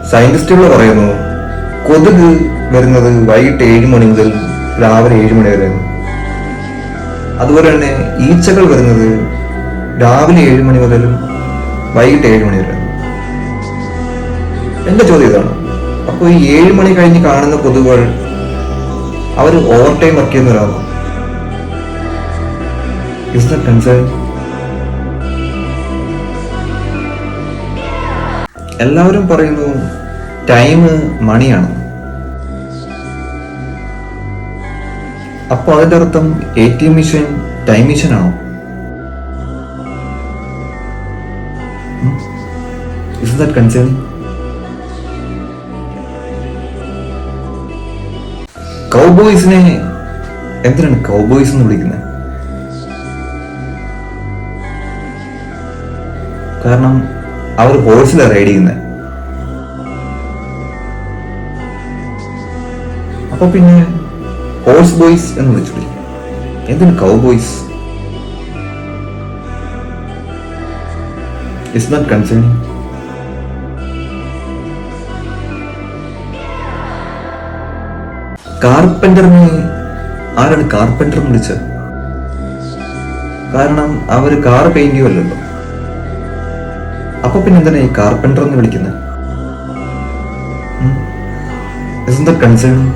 സയന്റിസ്റ്റുകൾ പറയുന്നു കൊതുക് വരുന്നത് വൈകിട്ട് 7 മണി മുതൽ രാവിലെ 7 മണി വരെ. അതുപോലെ തന്നെ ഈച്ചകൾ വരുന്നത് രാവിലെ 7 മണി മുതൽ വൈകിട്ട് 7 മണി വരെ. എന്റെ ചോദ്യം ഇതാണ്, അപ്പോൾ ഈ 7 മണി കഴിഞ്ഞ് കാണുന്ന കൊതുകുകൾ അവർ ഓവർ ടൈം വർക്ക് ചെയ്യുന്നവരാണോ? Is that concern? എല്ലാവരും പറയുന്നു ടൈം മണിയാണ്. അപ്പൊ അതിന്റെ അർത്ഥം ATM മെഷീൻ ടൈം മെഷീൻ ആണോ? Is that concerning? കൗബോയ്സിനെ എന്തിനാണ് കൗബോയ്സ് എന്ന് വിളിക്കുന്നത്? കാരണം അവർ ഹോഴ്സിലാണ് റൈഡ് ചെയ്യുന്നത്. അപ്പൊ പിന്നെ ഹോഴ്സ് ബോയ്സ് എന്ന് വിളിച്ചു. എന്തിന് കൗബോയ്സ്? It's not concerning. കാർപ്പന്ററിനെ ആരാണ് കാർപ്പന്റർ എന്ന് വിളിച്ചത്? കാരണം അവര് കാർ പെയിന്റ് ചെയ്യുമല്ലോ. അപ്പൊ പിന്നെ എന്തിനാ ഈ കാർപ്പന്റർ എന്ന് വിളിക്കുന്നത്? Isn't that concerning?